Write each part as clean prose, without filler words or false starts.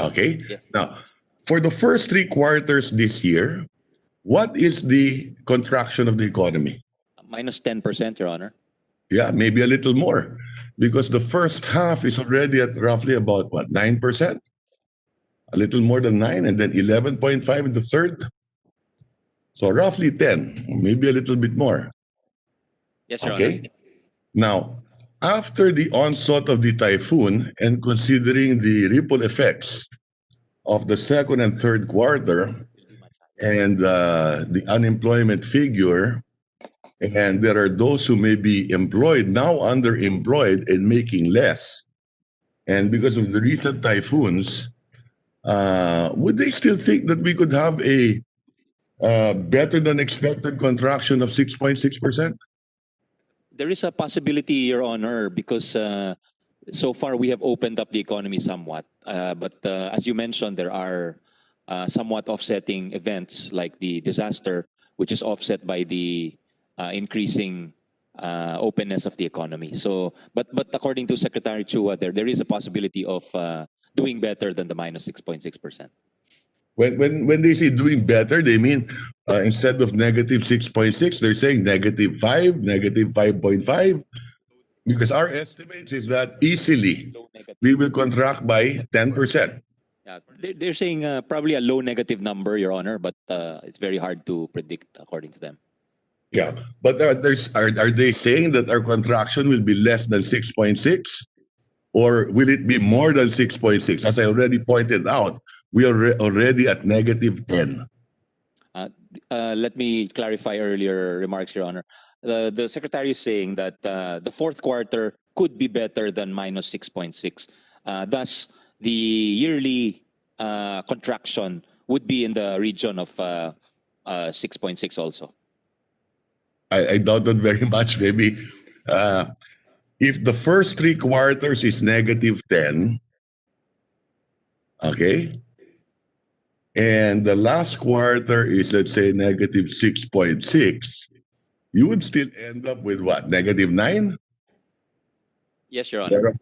Okay? Yes. Now, for the first 3 quarters this year, what is the contraction of the economy? Minus 10%, Your Honor. Yeah, maybe a little more. Because the first half is already at roughly about what, 9%? A little more than 9, and then 11.5 in the third. So roughly 10, maybe a little bit more. Yes, Your Honor. Okay? Now, after the onslaught of the typhoon and considering the ripple effects of the second and third quarter and the unemployment figure, and there are those who may be employed, now underemployed and making less. And because of the recent typhoons, would they still think that we could have a better than expected contraction of 6.6%? There is a possibility, Your Honor, because so far we have opened up the economy somewhat. But as you mentioned, there are somewhat offsetting events like the disaster, which is offset by the increasing openness of the economy. So, but according to Secretary Chua, there is a possibility of doing better than the minus 6.6%. When they say doing better, they mean instead of negative 6.6, they're saying negative 5, negative 5.5. Because our estimates is that easily we will contract by 10%. Yeah, they're saying probably a low negative number, Your Honor, but it's very hard to predict according to them. Yeah, but are they saying that our contraction will be less than 6.6? Or will it be more than 6.6? As I already pointed out, we are already at negative 10. Let me clarify earlier remarks, Your Honor. The Secretary is saying that the fourth quarter could be better than minus 6.6. Thus, the yearly contraction would be in the region of 6.6 also. I doubt that very much. Maybe if the first 3 quarters is negative 10, okay, and the last quarter is, let's say, negative 6.6, you would still end up with what, negative 9? Yes, Your Honor.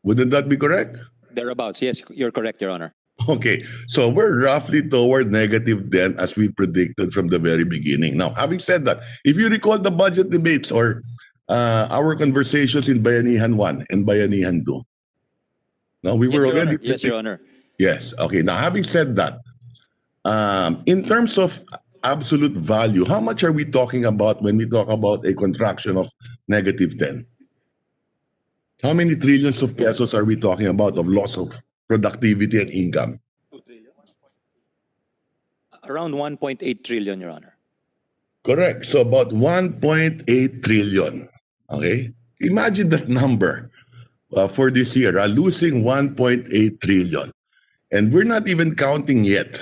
Wouldn't that be correct? Thereabouts. Yes, you're correct, Your Honor. Okay, so we're roughly toward negative 10 as we predicted from the very beginning. Now, having said that, if you recall the budget debates or our conversations in Bayanihan 1 and Bayanihan 2, now we were already... Yes, Your Honor. Yes, okay. Now, having said that, in terms of absolute value, how much are we talking about when we talk about a contraction of negative 10? How many trillions of pesos are we talking about of loss of productivity and income? Around 1.8 trillion, Your Honor. Correct. So about 1.8 trillion. Okay? Imagine that number for this year, losing 1.8 trillion. And we're not even counting yet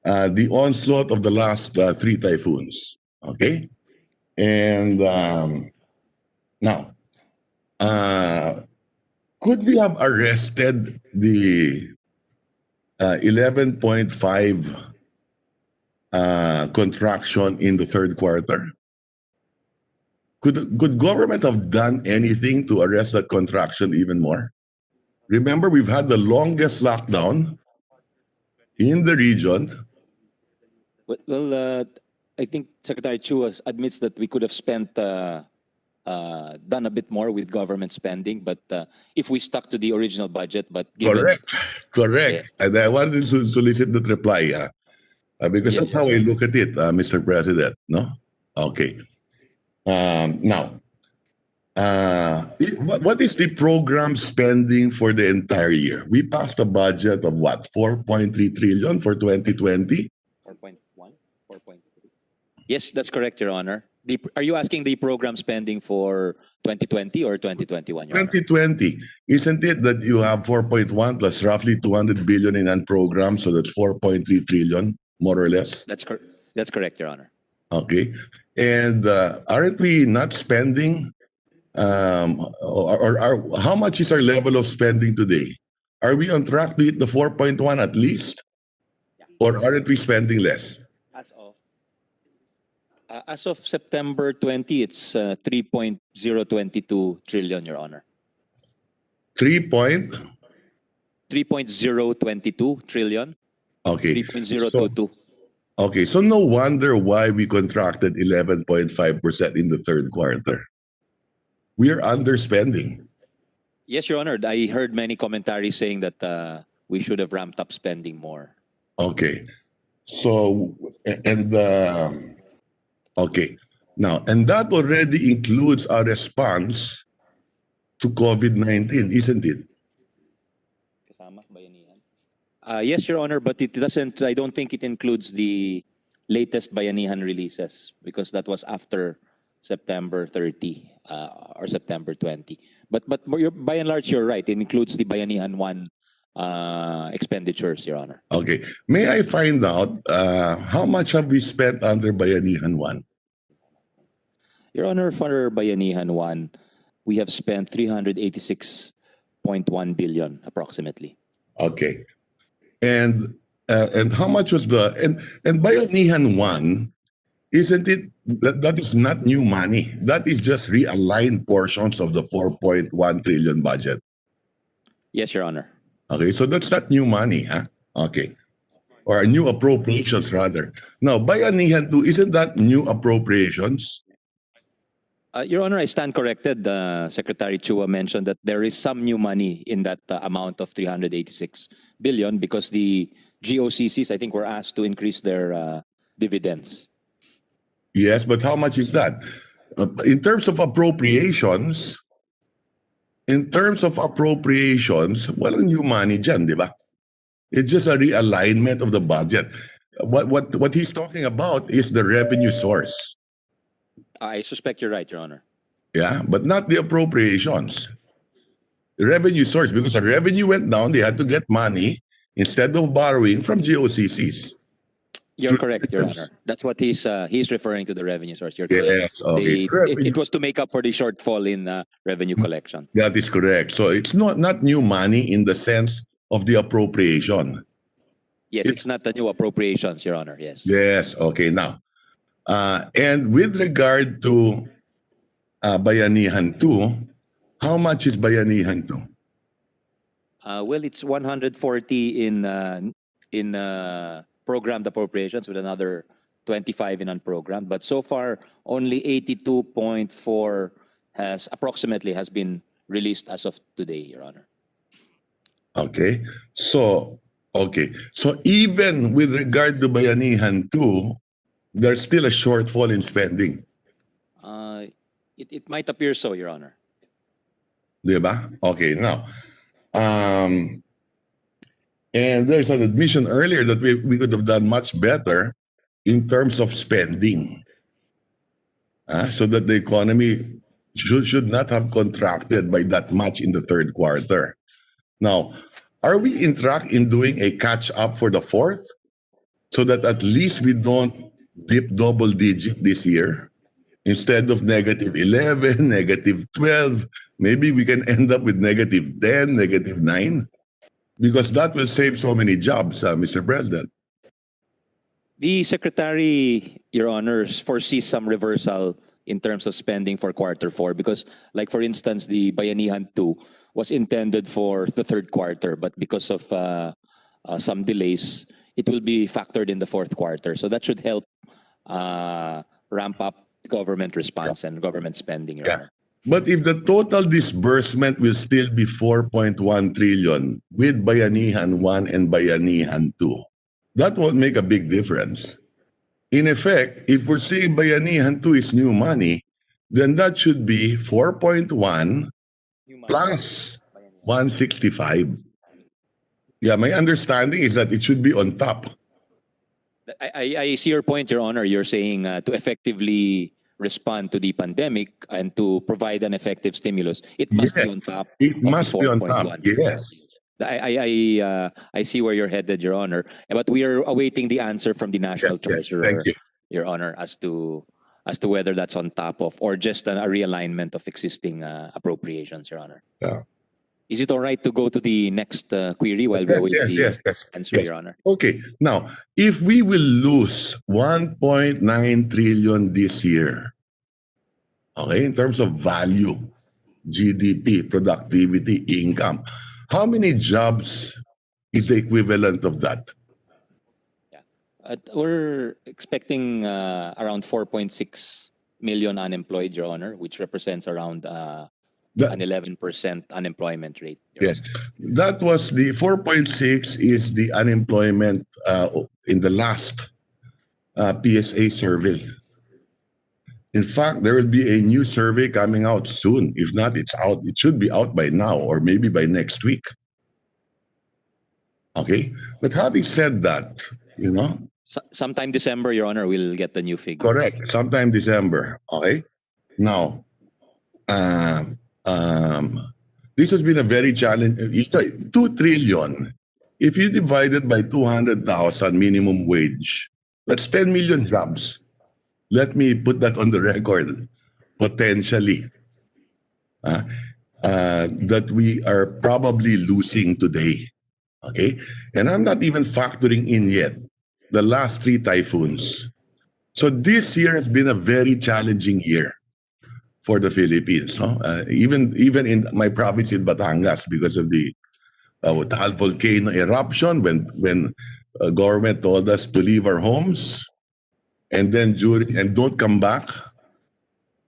the onslaught of the last 3 typhoons. Okay? And now, could we have arrested the 11.5 contraction in the third quarter? Could government have done anything to arrest that contraction even more? Remember, we've had the longest lockdown in the region. Well, I think Secretary Chua admits that we could have spent done a bit more with government spending, but if we stuck to the original budget, but given... Correct. Yes. And I wanted to solicit that reply because Yes, that's how I look at it, Mr. President. No? Okay. Now, what is the program spending for the entire year? We passed a budget of what, 4.3 trillion for 2020? 4.1? 4.3. Yes, that's correct, Your Honor. Are you asking the program spending for 2020 or 2021, Your Honor? 2020. Isn't it that you have 4.1 plus roughly 200 billion in unprogrammed, so that's 4.3 trillion, more or less? That's correct, Your Honor. Okay. And aren't we not spending, or how much is our level of spending today? Are we on track to hit the 4.1 at least? Or aren't we spending less? As of September 20, it's 3.022 trillion, Your Honor. 3 point? 3.022 trillion. Okay. 3.022. Okay, so no wonder why we contracted 11.5% in the third quarter. We are underspending. Yes, Your Honor. I heard many commentaries saying that we should have ramped up spending more. Okay. So, and okay. Now, and that already includes our response to COVID-19, isn't it? Yes, Your Honor, but it doesn't. I don't think it includes the latest Bayanihan releases because that was after September 30 or September 20. But by and large, you're right. It includes the Bayanihan 1 expenditures, Your Honor. Okay. May I find out how much have we spent under Bayanihan 1? Your Honor, for Bayanihan 1, we have spent 386.1 billion approximately. Okay. And how much was the and Bayanihan 1, isn't it that is not new money? That is just realigned portions of the 4.1 trillion budget. Yes, Your Honor. Okay, so that's not new money, huh? Okay. Or new appropriations rather. Now, Bayanihan 2, isn't that new appropriations? Your Honor, I stand corrected. Secretary Chua mentioned that there is some new money in that amount of 386 billion because the GOCCs, I think, were asked to increase their dividends. Yes, but how much is that? In terms of appropriations, walang new money dyan, di ba? It's just a realignment of the budget. What he's talking about is the revenue source. I suspect you're right, Your Honor. Yeah, but not the appropriations. The revenue source, because the revenue went down, they had to get money instead of borrowing from GOCCs. You're correct, Your Honor. That's what he's referring to, the revenue source. You're correct. Yes, okay. It was to make up for the shortfall in revenue collection. That is correct. So it's not new money in the sense of the appropriation. Yes, it's not the new appropriations, Your Honor. Yes. Yes, okay. Now, and with regard to Bayanihan 2, how much is Bayanihan 2? Well, it's 140 in programmed appropriations with another 25 in unprogrammed. But so far, only 82.4 approximately has been released as of today, Your Honor. Okay. So even with regard to Bayanihan 2, there's still a shortfall in spending. It might appear so, Your Honor. Diba? Okay, now, and there's an admission earlier that we could have done much better in terms of spending, so that the economy should not have contracted by that much in the third quarter. Now, are we in track in doing a catch up for the fourth so that at least we don't dip double digit this year? Instead of -11, -12, maybe we can end up with -10, -9, because that will save so many jobs, Mr. President. The Secretary, Your Honors, foresees some reversal in terms of spending for quarter four because, like for instance, the Bayanihan 2 was intended for the third quarter, but because of some delays, it will be factored in the fourth quarter. So that should help ramp up government response and government spending, Your Honor. But if the total disbursement will still be 4.1 trillion with Bayanihan 1 and Bayanihan 2, that won't make a big difference. In effect, if we're saying Bayanihan 2 is new money, then that should be 4.1 plus 165. Yeah, my understanding is that it should be on top. I see your point, Your Honor. You're saying to effectively respond to the pandemic and to provide an effective stimulus, it must be on top. It must be on top. Yes. I see where you're headed, Your Honor. But we are awaiting the answer from the National Treasurer, Your Honor, as to whether that's on top of or just a realignment of existing appropriations, Your Honor. Yeah. Is it all right to go to the next query while we wait the answer, Your Honor? Okay. Now, if we will lose 1.9 trillion this year, okay, in terms of value, GDP, productivity, income, How many jobs is the equivalent of that? We're expecting around 4.6 million unemployed, Your Honor, which represents around an 11% unemployment rate. Yes, that was the 4.6 is the unemployment in the last PSA survey. In fact, there will be a new survey coming out soon. If not, it's out. It should be out by now or maybe by next week. Okay, but having said that, Sometime December, Your Honor, we'll get the new figure. correct, sometime December. Okay, now, this has been a very challenging. 2 trillion. If you divide it by 200,000 minimum wage, that's 10 million jobs. Let me put that on the record. Potentially, that we are probably losing today. Okay, and I'm not even factoring in yet the last 3 typhoons. So this year has been a very challenging year for the Philippines. No? Even in my province in Batangas, because of the Taal volcano eruption, when government told us to leave our homes, and then don't come back,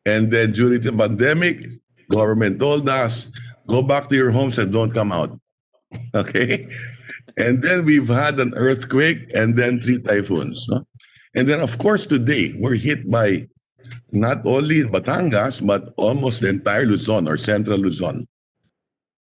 and then during the pandemic, government told us go back to your homes and don't come out. Okay, and then we've had an earthquake, and then 3 typhoons. No? And then, of course, today we're hit by not only Batangas, but almost the entire Luzon or central Luzon.